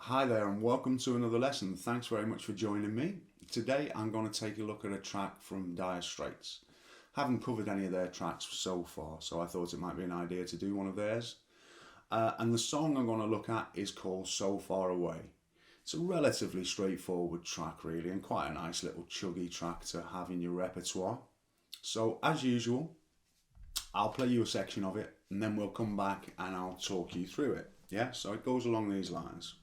Hi there and welcome to another lesson. Thanks very much for joining me. Today I'm going to take a look at a track from Dire Straits. Haven't covered any of their tracks so far, so I thought it might be an idea to do one of theirs. And the song I'm going to look at is called So Far Away. It's a relatively straightforward track really, and quite a nice little chuggy track to have in your repertoire. So as usual, I'll play you a section of it and then we'll come back and I'll talk you through it. Yeah, so it goes along these lines.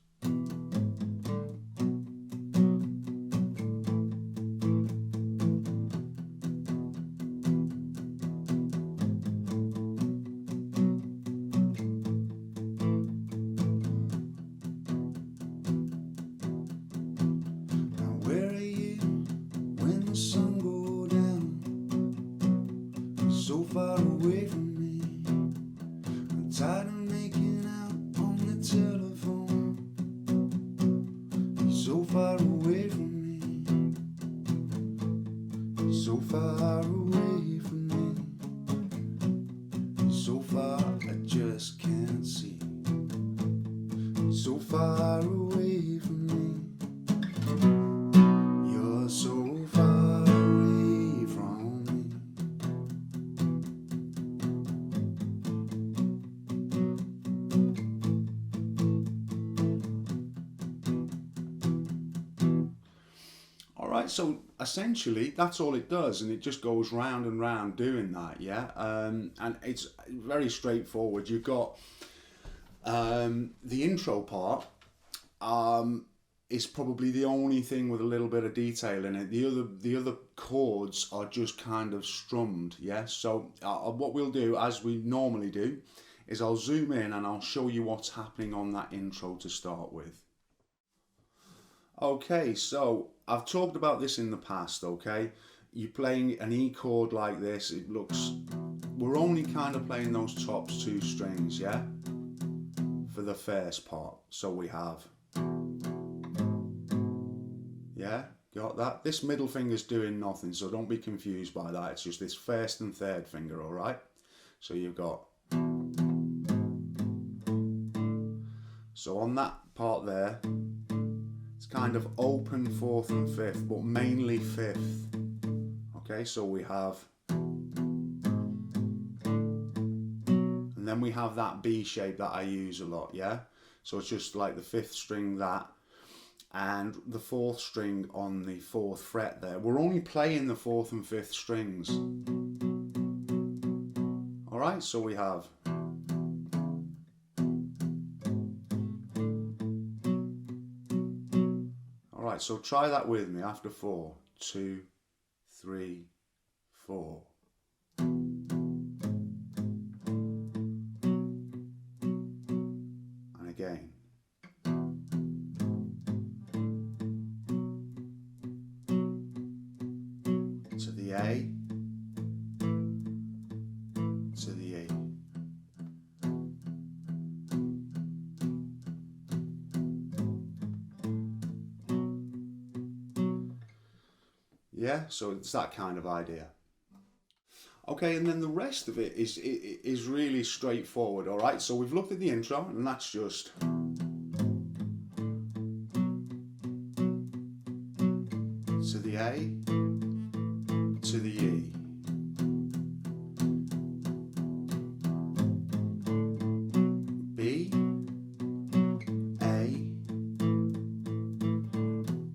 So far away from me, I'm tired of making out on the telephone. You're so far away from me, so far away from me, so far I just can't see, so far away from me. You're so far away from me. Alright, so essentially that's all it does, and it just goes round and round doing that, yeah? And it's very straightforward. You've got the intro part is probably the only thing with a little bit of detail in it. The other chords are just kind of strummed, yeah? So what we'll do, as we normally do, is I'll zoom in and I'll show you what's happening on that intro to start with. Okay, so I've talked about this in the past, okay? You're playing an E chord like this, it looks, we're only kind of playing those tops two strings, yeah? For the first part, so we have, yeah, got that? This middle finger's doing nothing, so don't be confused by that, it's just this first and third finger, alright? So you've got, so on that part there, kind of open fourth and fifth, but mainly fifth. Okay, so we have, and then we have that B shape that I use a lot, yeah? So it's just like the fifth string, that, and the fourth string on the fourth fret there. We're only playing the fourth and fifth strings. Alright, so we have, alright, so try that with me after 4, 2, 3, 4. And again. To the A, to the E. Yeah, so it's that kind of idea. Okay, and then the rest of it is really straightforward, all right? So we've looked at the intro, and that's just, to the A, to the E. B, A,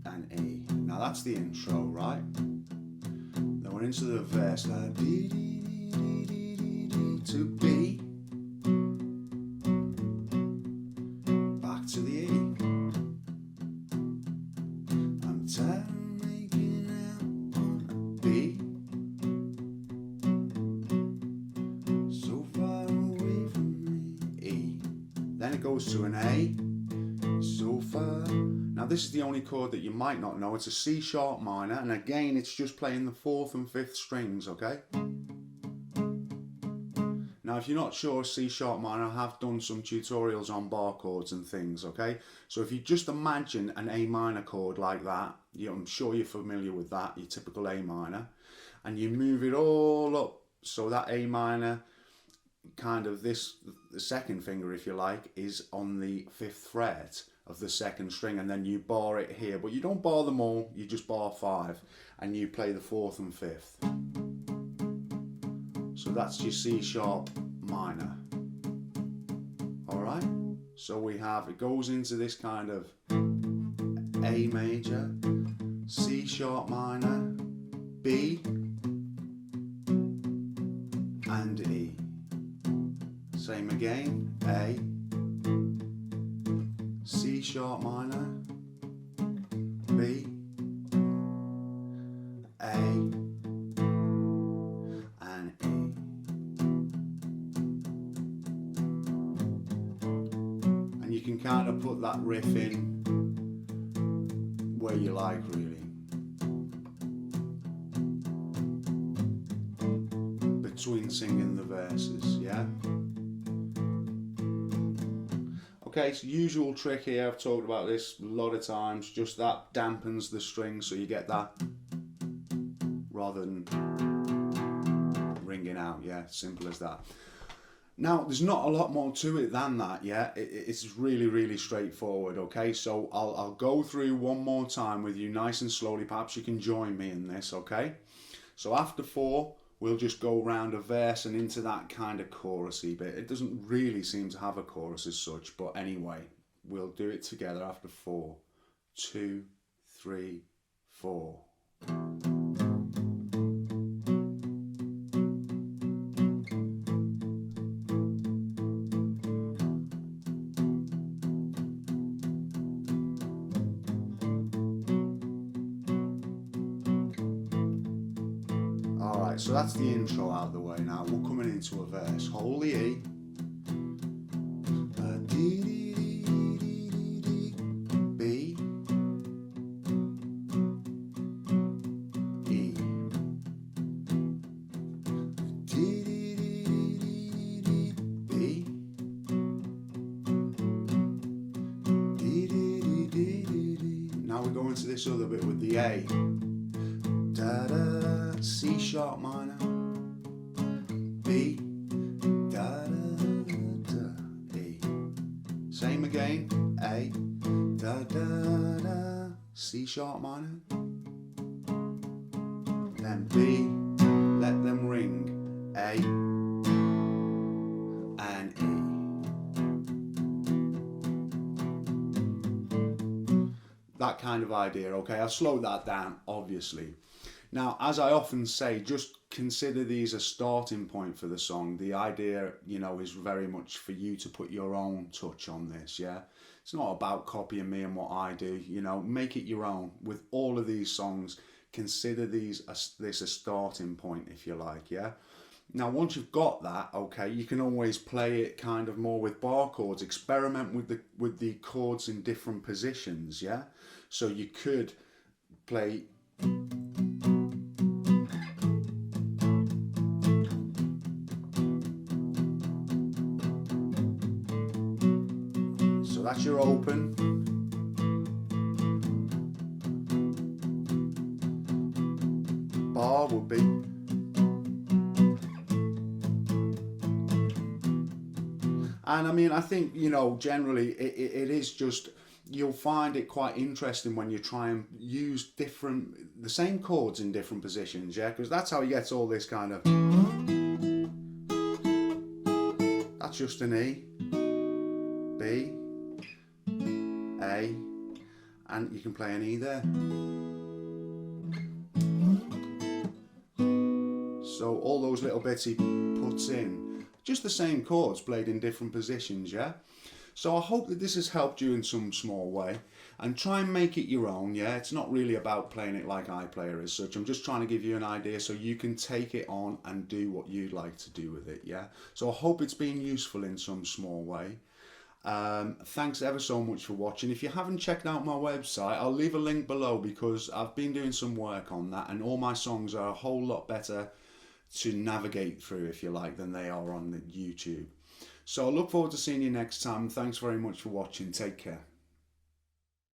and E. Now that's the intro, right? Then we're into the verse, like D, D, D, D, D, D, to B, back to the E. I'm tired of making out on a B, so far away from me, E. Then it goes to an A, so far. Now this is the only chord that you might not know. It's a C sharp minor, and again it's just playing the fourth and fifth strings, okay? Now if you're not sure, C sharp minor, I have done some tutorials on bar chords and things, okay? So if you just imagine an A minor chord like that, I'm sure you're familiar with that, your typical A minor, and you move it all up, so that A minor kind of this, the second finger if you like, is on the 5th fret, of the second string, and then you bar it here, but you don't bar them all, you just bar 5 and you play the 4th and 5th. So that's your C sharp minor. Alright, so we have, it goes into this kind of A major, C sharp minor, B and E. Same again, A, C sharp minor, B, A, and E. And you can kind of put that riff in where you like, really. Between singing the verses, yeah? Okay, so usual trick here, I've talked about this a lot of times, just that dampens the string so you get that rather than ringing out, yeah, simple as that. Now, there's not a lot more to it than that, yeah, it's really, really straightforward, okay, so I'll go through one more time with you nice and slowly, perhaps you can join me in this, okay? So after 4, we'll just go round a verse and into that kind of chorusy bit. It doesn't really seem to have a chorus as such, but anyway, we'll do it together after 4. 2, 3, 4. So that's the intro out of the way now. We're coming into a verse. Hold the E. B. E. B. Now we go into this other bit with the A. Da da, C sharp minor, B, da da da, E. Same again, A, da da da, C sharp minor, then B, let them ring, A, and E. That kind of idea, okay? I'll slow that down, obviously. Now, as I often say, just consider these a starting point for the song. The idea, you know, is very much for you to put your own touch on this, yeah? It's not about copying me and what I do, you know, make it your own. With all of these songs, consider this a starting point, if you like, yeah? Now, once you've got that, okay, you can always play it kind of more with bar chords. Experiment with the chords in different positions, yeah? So you could play... That's your open. Bar would be. And I mean, I think, you know, generally it is just, you'll find it quite interesting when you try and use the same chords in different positions, yeah? Because that's how you get all this kind of. That's just an E, B, A, and you can play an E there. So all those little bits he puts in, just the same chords played in different positions, yeah? So I hope that this has helped you in some small way, and try and make it your own, yeah? It's not really about playing it like I play it as such. I'm just trying to give you an idea so you can take it on and do what you'd like to do with it, yeah? So I hope it's been useful in some small way. Thanks ever so much for watching. If you haven't checked out my website, I'll leave a link below because I've been doing some work on that, and all my songs are a whole lot better to navigate through, if you like, than they are on the YouTube. So I look forward to seeing you next time. Thanks very much for watching. Take care.